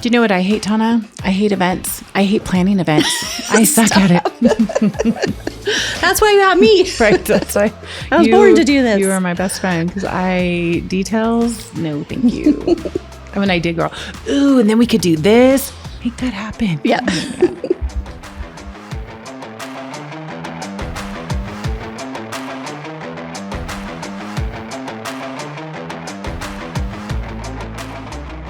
Do you know what I hate, Tahna? I hate events. I hate planning events. I suck at it. That's why you got me. Right. That's why I was born to do this. You are my best friend because details, no, thank you. I'm an idea girl. Ooh, and then we could do this. Make that happen. Yeah.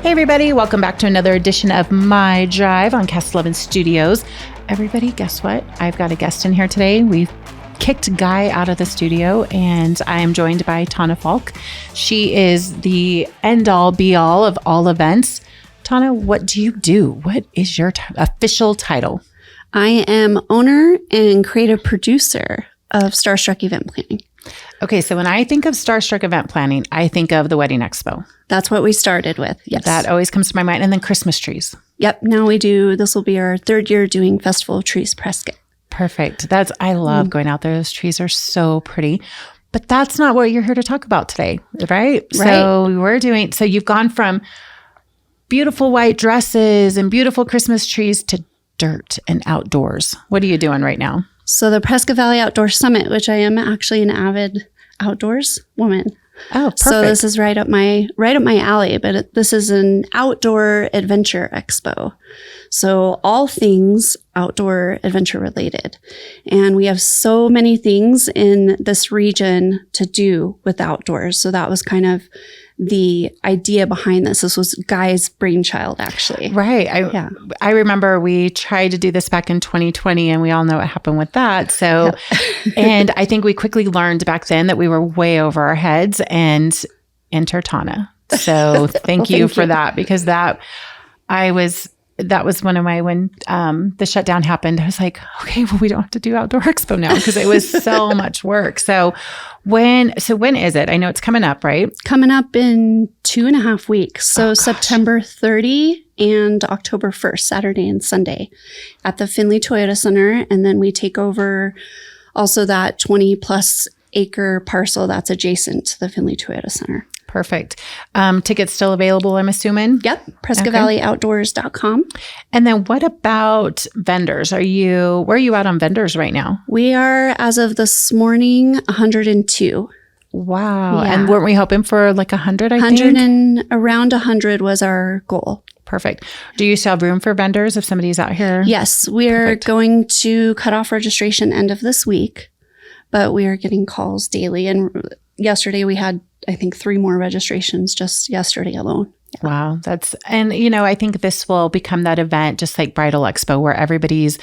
Hey everybody, welcome back to another edition of My Drive on Cast 11 Studios. Everybody, guess what? I've got a guest in here today. We've kicked Guy out of the studio and I am joined by Tahna Falk. She is the end-all be-all of all events. Tahna, what do you do? What is your official title? I am owner and creative producer of Starstruck Event Planning. Okay, so when I think of Starstruck Event Planning, I think of the Wedding Expo. That's what we started with, yes. That always comes to my mind. And then Christmas trees. Yep, now this will be our third year doing Festival of Trees Prescott. Perfect. I love going out there. Those trees are so pretty. But that's not what you're here to talk about today, right? So you've gone from beautiful white dresses and beautiful Christmas trees to dirt and outdoors. What are you doing right now? So the Prescott Valley Outdoor Summit, which I am actually an avid outdoors woman. Oh, perfect. So this is right up my alley, but this is an outdoor adventure expo. So all things outdoor adventure related. And we have so many things in this region to do with outdoors. So that was kind of the idea behind this. This was Guy's brainchild, actually. Right. I remember we tried to do this back in 2020 and we all know what happened with that. So, and I think we quickly learned back then that we were way over our heads and enter Tahna. So thank you for that, because that was one of my, when the shutdown happened, I was like, okay, well, we don't have to do Outdoor Expo now because it was so much work. So when is it? I know it's coming up, right? Coming up in 2.5 weeks. So September 30 and October 1st, Saturday and Sunday at the Findlay Toyota Center. And then we take over also that 20 plus acre parcel that's adjacent to the Findlay Toyota Center. Perfect. Tickets still available, I'm assuming? Yep. PrescottValleyOutdoors.com. And then what about vendors? Where are you at on vendors right now? We are, as of this morning, 102. Wow. Yeah. And weren't we hoping for like 100, I 100 think? and around 100 was our goal. Perfect. Do you still have room for vendors if somebody's out here? Yes. We're going to cut off registration end of this week, but we are getting calls daily. And yesterday we had, I think, 3 more registrations just yesterday alone. Yeah. Wow. I think this will become that event, just like Bridal Expo, where everybody's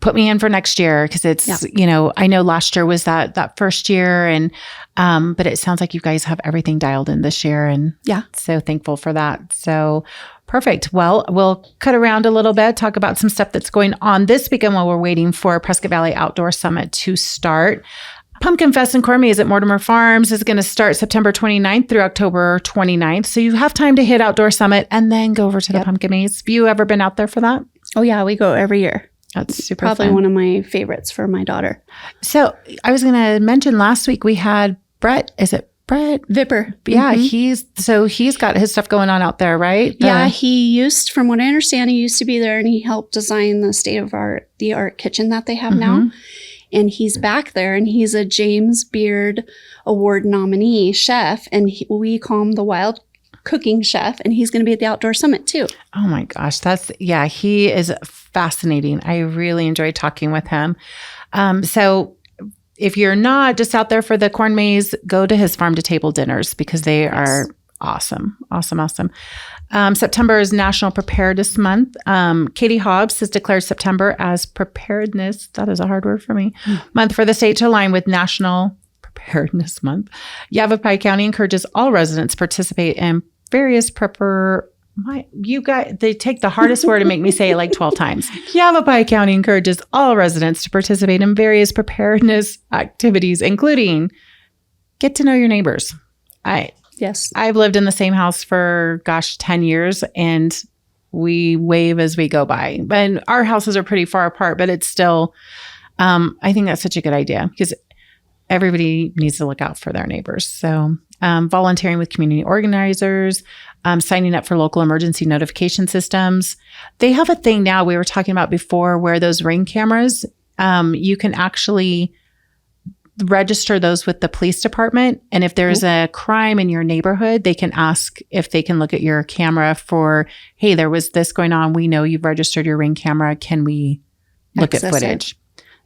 put me in for next year. Because it's, I know last year was that first year and, but it sounds like you guys have everything dialed in this year and so thankful for that. So perfect. Well, we'll cut around a little bit, talk about some stuff that's going on this weekend while we're waiting for Prescott Valley Outdoor Summit to start. Pumpkin Fest and Corn Maze at Mortimer Farms is going to start September 29th through October 29th. So you have time to hit Outdoor Summit and then go over to the Pumpkin Maze. Have you ever been out there for that? Oh, yeah. We go every year. That's super Probably fun. One of my favorites for my daughter. So I was going to mention last week we had Brett. Is it Brett? Vipper. Yeah. Mm-hmm. He's got his stuff going on out there, right? From what I understand, he used to be there and he helped design the state-of-the-art kitchen that they have now. And he's back there and he's a James Beard Award nominee chef. And we call him the Wild Cooking Chef. And he's going to be at the Outdoor Summit too. Oh my gosh. He is fascinating. I really enjoyed talking with him. So if you're not just out there for the corn maze, go to his farm to table dinners because they are awesome. Awesome. September is National Preparedness Month. Katie Hobbs has declared September as Preparedness, that is a hard word for me, month for the state to align with National Preparedness Month. Yavapai County encourages all residents to participate in various they take the hardest word and make me say it like 12 times. Yavapai County encourages all residents to participate in various preparedness activities, including get to know your neighbors. Yes. I've lived in the same house for, 10 years and we wave as we go by. And our houses are pretty far apart, but it's still, I think that's such a good idea because everybody needs to look out for their neighbors. So volunteering with community organizers, signing up for local emergency notification systems. They have a thing now we were talking about before where those Ring cameras, you can actually register those with the police department. And if there's a crime in your neighborhood, they can ask if they can look at your camera for, hey, there was this going on. We know you've registered your Ring camera. Can we look at footage?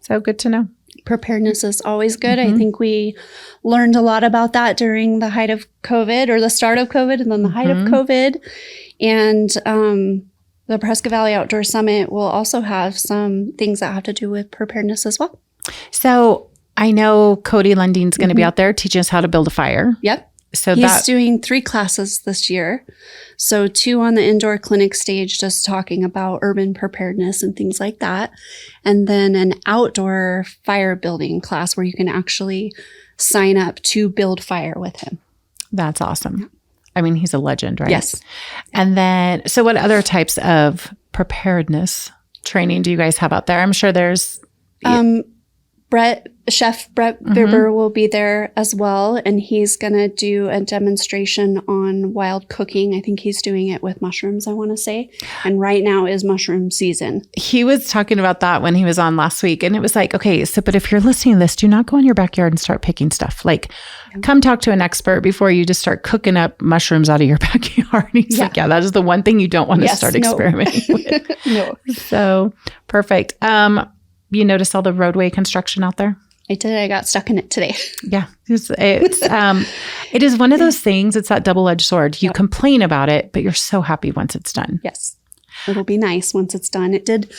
So good to know. Preparedness is always good. I think we learned a lot about that during the height of COVID, or the start of COVID and then the height of COVID. And the Prescott Valley Outdoor Summit will also have some things that have to do with preparedness as well. So I know Cody Lundeen's going to be out there teaching us how to build a fire. Yep. So he's doing 3 classes this year. So 2 on the indoor clinic stage, just talking about urban preparedness and things like that. And then an outdoor fire building class where you can actually sign up to build fire with him. That's awesome. Yeah. I mean, he's a legend, right? Yes. And then, so what other types of preparedness training do you guys have out there? I'm sure there's... Chef Brett Bibber will be there as well, and he's going to do a demonstration on wild cooking. I think he's doing it with mushrooms, I want to say. And right now is mushroom season. He was talking about that when he was on last week, and it was like, okay, so but if you're listening to this, do not go in your backyard and start picking stuff. Like, come talk to an expert before you just start cooking up mushrooms out of your backyard. He's like, yeah, that is the one thing you don't want to start experimenting with. No. So perfect. You notice all the roadway construction out there? I did. I got stuck in it today. Yeah. It is one of those things. It's that double-edged sword. You complain about it, but you're so happy once it's done. Yes. It'll be nice once it's done. It did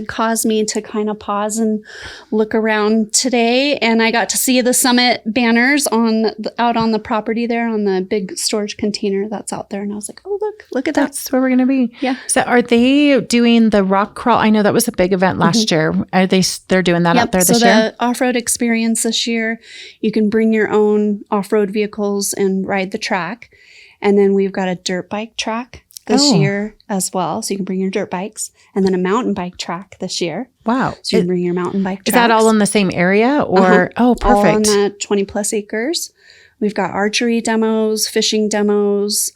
cause me to kind of pause and look around today. And I got to see the summit banners out on the property there on the big storage container that's out there. And I was like, oh, look at that. That's where we're going to be. Yeah. So are they doing the rock crawl? I know that was a big event last year. Are they're doing that out there this year? So the off-road experience this year, you can bring your own off-road vehicles and ride the track. And then we've got a dirt bike track this year as well. So you can bring your dirt bikes, and then a mountain bike track this year. Wow. So you can bring your mountain bike tracks. Is that all in the same area or? Oh, perfect. All on the 20 plus acres. We've got archery demos, fishing demos.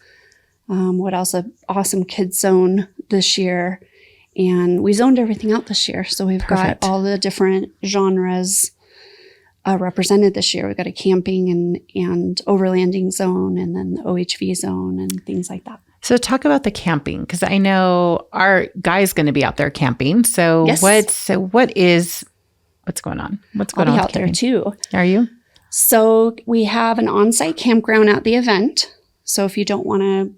What else? An awesome kids zone this year. And we zoned everything out this year. So we've got all the different genres represented this year. We've got a camping and overlanding zone, and then the OHV zone and things like that. So talk about the camping, because I know our guy's going to be out there camping. So what's going on? What's going on out there too? Are you? So we have an on-site campground at the event. So if you don't want to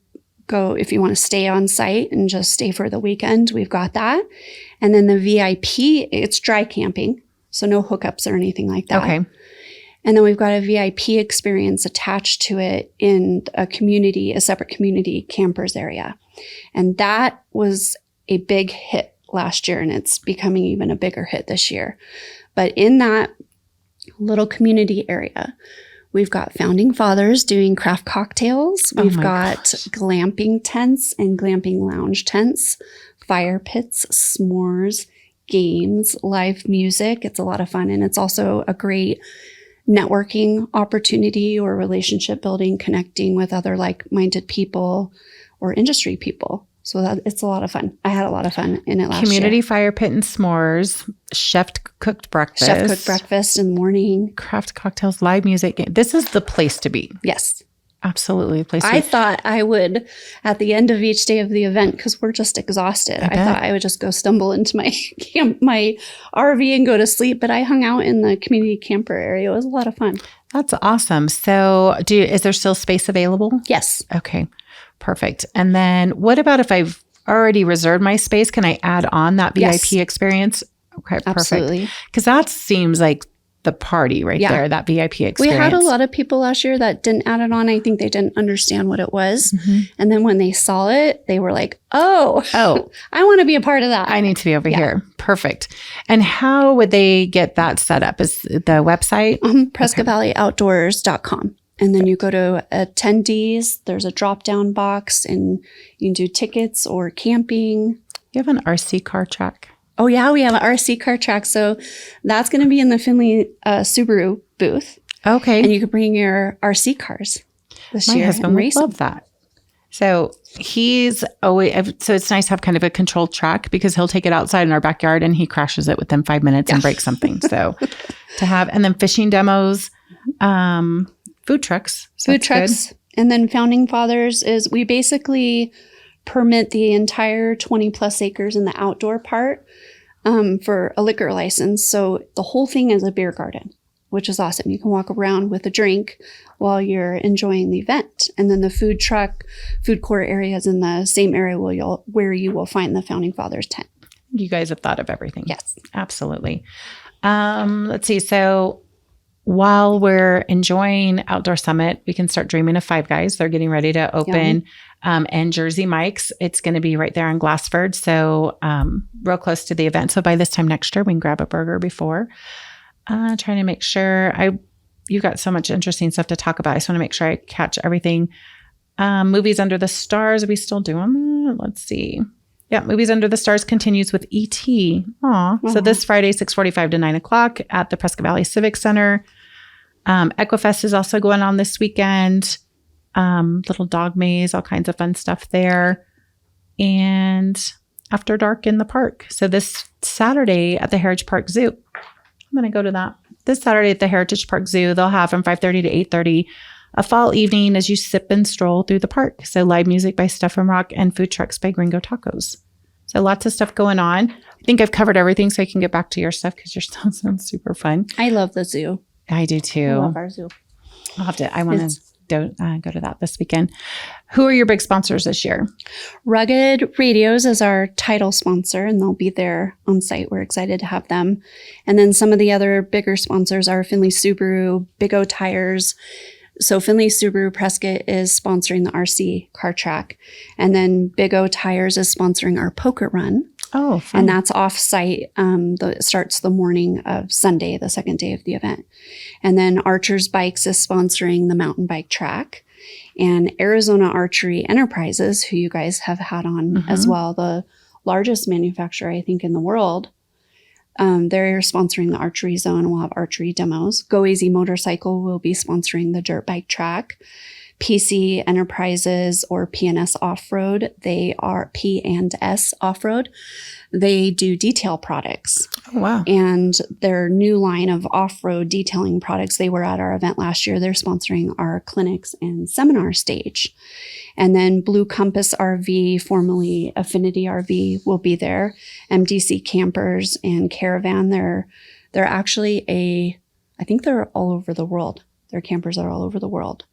go, if you want to stay on site and just stay for the weekend, we've got that. And then the VIP, it's dry camping. So no hookups or anything like that. Okay. And then we've got a VIP experience attached to it in a separate community campers area. And that was a big hit last year, and it's becoming even a bigger hit this year. But in that little community area, we've got founding fathers doing craft cocktails. We've got glamping tents and glamping lounge tents, fire pits, s'mores, games, live music. It's a lot of fun. And it's also a great networking opportunity or relationship building, connecting with other like-minded people or industry people. So it's a lot of fun. I had a lot of fun in it last year. Community fire pit and s'mores, chef-cooked breakfast. Chef-cooked breakfast in the morning. Craft cocktails, live music. This is the place to be. Yes. Absolutely. I thought I would, at the end of each day of the event, because we're just exhausted, I thought I would just go stumble into my RV and go to sleep. But I hung out in the community camper area. It was a lot of fun. That's awesome. So is there still space available? Yes. Okay. Perfect. And then what about if I've already reserved my space? Can I add on that VIP experience? Okay. Perfect. Absolutely. Because that seems like the party right there, that VIP experience. We had a lot of people last year that didn't add it on. I think they didn't understand what it was. Mm-hmm. And then when they saw it, they were like, oh, I want to be a part of that. I need to be over here. Perfect. And how would they get that set up? Is the website? PrescottValleyOutdoors.com. And then you go to attendees. There's a drop-down box, and you can do tickets or camping. You have an RC car track. Oh, yeah, we have an RC car track. So that's going to be in the Finley Subaru booth. Okay. And you can bring your RC cars. this My year. husband would love that. So he's always, so it's nice to have kind of a controlled track because he'll take it outside in our backyard and he crashes it within 5 minutes and breaks something. So to have, and then fishing demos, food trucks. So food trucks. Good. And then Founding Fathers is we basically permit the entire 20 plus acres in the outdoor part for a liquor license. So the whole thing is a beer garden, which is awesome. You can walk around with a drink while you're enjoying the event. And then the food court area is in the same area where you will find the Founding Fathers tent. You guys have thought of everything. Yes. Absolutely. Let's see. So while we're enjoying Outdoor Summit, we can start dreaming of Five Guys. They're getting ready to open. And Jersey Mike's. It's going to be right there in Glassford. So real close to the event. So by this time next year, we can grab a burger before. Trying to make sure you got so much interesting stuff to talk about. I just want to make sure I catch everything. Movies Under the Stars. Are we still doing that? Let's see. Yeah. Movies Under the Stars continues with E.T. So this Friday, 6:45 to 9:00 at the Prescott Valley Civic Center. Equifest is also going on this weekend. Little dog maze, all kinds of fun stuff there. And After Dark in the park. So this Saturday at the Heritage Park Zoo. I'm going to go to that. This Saturday at the Heritage Park Zoo, they'll have from 5:30 to 8:30 a fall evening as you sip and stroll through the park. So live music by Stuff from Rock and food trucks by Gringo Tacos. So lots of stuff going on. I think I've covered everything so I can get back to your stuff because your stuff sounds super fun. I love the zoo. I do too. I love our zoo. I want to go to that this weekend. Who are your big sponsors this year? Rugged Radios is our title sponsor, and they'll be there on site. We're excited to have them. And then some of the other bigger sponsors are Finley Subaru, Big O Tires. So Finley Subaru Prescott is sponsoring the RC car track. And then Big O Tires is sponsoring our poker run. Oh, fun. And that's off-site. It starts the morning of Sunday, the second day of the event. And then Archer's Bikes is sponsoring the mountain bike track. And Arizona Archery Enterprises, who you guys have had on as well, the largest manufacturer, I think, in the world. They're sponsoring the archery zone. We'll have archery demos. Go Easy Motorcycle will be sponsoring the dirt bike track. PC Enterprises or P&S Off-Road. They are P&S Off-Road. They do detail products. Oh, wow. And their new line of off-road detailing products, they were at our event last year. They're sponsoring our clinics and seminar stage. And then Blue Compass RV, formerly Affinity RV, will be there. MDC Campers and Caravan. They're actually I think they're all over the world. Their campers are all over the world.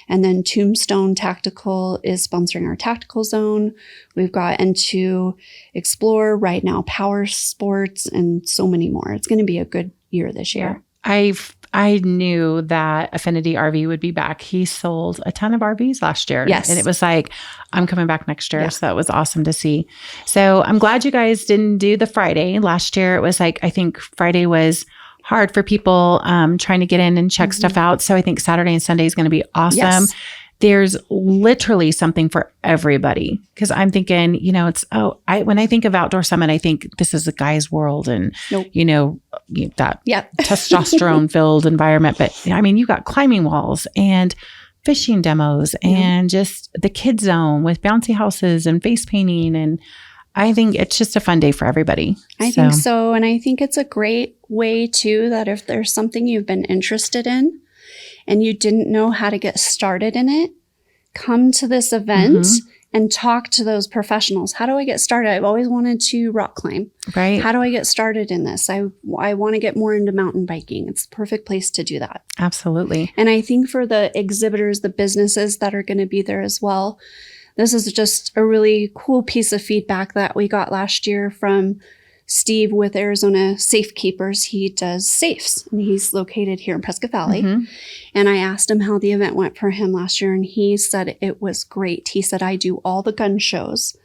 And then Tombstone Tactical is sponsoring our tactical zone. We've got N2 Explorer, Right Now Power Sports, and so many more. It's going to be a good year this year. I knew that Affinity RV would be back. He sold a ton of RVs last year. Yes. And it was like, I'm coming back next year. Yeah. So that was awesome to see. So I'm glad you guys didn't do the Friday. Last year, it was like, I think Friday was hard for people trying to get in and check stuff out. So I think Saturday and Sunday is going to be awesome. Yes. There's literally something for everybody. Because I'm thinking, when I think of Outdoor Summit, I think this is a guy's world and, that testosterone filled environment. But I mean, you got climbing walls and fishing demos and just the kids zone with bouncy houses and face painting. And I think it's just a fun day for everybody. I think so. And I think it's a great way too, that if there's something you've been interested in and you didn't know how to get started in it, come to this event and talk to those professionals. How do I get started? I've always wanted to rock climb. Right. How do I get started in this? I want to get more into mountain biking. It's the perfect place to do that. Absolutely. And I think for the exhibitors, the businesses that are going to be there as well, this is just a really cool piece of feedback that we got last year from Steve with Arizona Safekeepers. He does safes and he's located here in Prescott Valley. And I asked him how the event went for him last year and he said it was great. He said, I do all the gun shows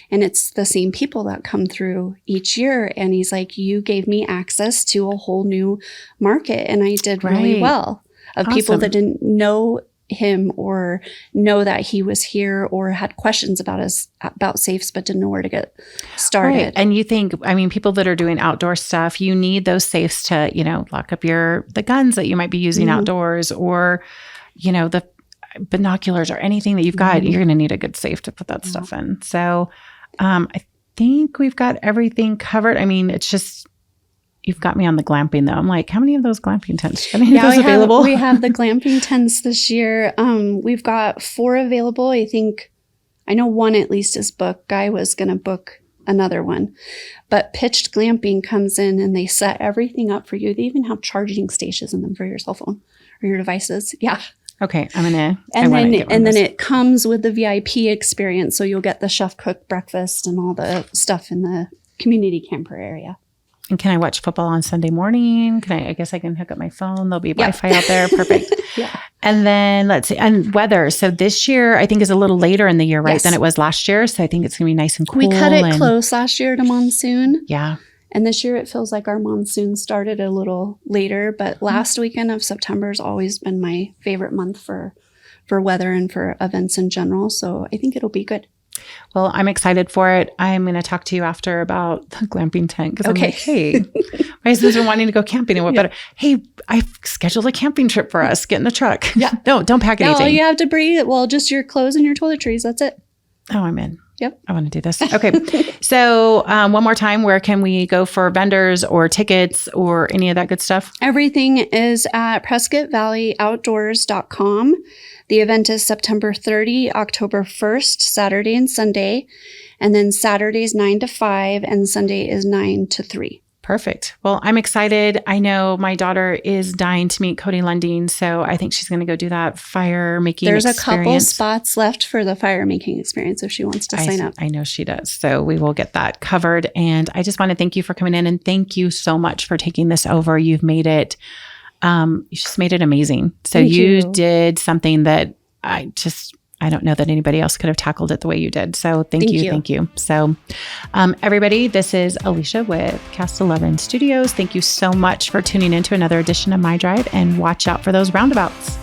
and it's the same people that come through each year. And he's like, you gave me access to a whole new market and I did really well of people that didn't know him or know that he was here or had questions about safes but didn't know where to get started. Right. And you think, people that are doing outdoor stuff, you need those safes to, lock up the guns that you might be using outdoors or, binoculars or anything that you've got, you're going to need a good safe to put that stuff in. So I think we've got everything covered. I mean, it's just, you've got me on the glamping though. I'm like, how many of those glamping tents? Are those available? We have the glamping tents this year. We've got 4 available. I know one at least is booked. Guy was going to book another one, but Pitched Glamping comes in and they set everything up for you. They even have charging stations in them for your cell phone or your devices. Yeah. Okay. And then it comes with the VIP experience. So you'll get the chef cooked breakfast and all the stuff in the community camper area. And can I watch football on Sunday morning? I guess I can hook up my phone. There'll be Wi-Fi out there. Perfect. Yeah. And then let's see. And weather. So this year, I think is a little later in the year, right? Than it was last year. So I think it's going to be nice and cool. We cut it close last year to monsoon. Yeah. And this year it feels like our monsoon started a little later, but last weekend of September has always been my favorite month for weather and for events in general. So I think it'll be good. Well, I'm excited for it. I'm going to talk to you after about the glamping tent because I'm like, hey, my husband's been wanting to go camping and what better? Hey, I've scheduled a camping trip for us. Get in the truck. Yeah. No, don't pack anything. All you have to bring, just your clothes and your toiletries. That's it. Oh, I'm in. Yep. I want to do this. Okay. So one more time, where can we go for vendors or tickets or any of that good stuff? Everything is at PrescottValleyOutdoors.com. The event is September 30, October 1st, Saturday and Sunday. And then Saturday's 9 to 5 and Sunday is 9 to 3. Perfect. Well, I'm excited. I know my daughter is dying to meet Cody Lundeen, so I think she's going to go do that fire making experience. There's a couple spots left for the fire making experience if she wants to sign up. I know she does. So we will get that covered. And I just want to thank you for coming in and thank you so much for taking this over. You've made it, you just made it amazing. So you did something that I don't know that anybody else could have tackled it the way you did. So thank you. So everybody, this is Elicia with Cast 11 Studios. Thank you so much for tuning in to another edition of My Drive, and watch out for those roundabouts.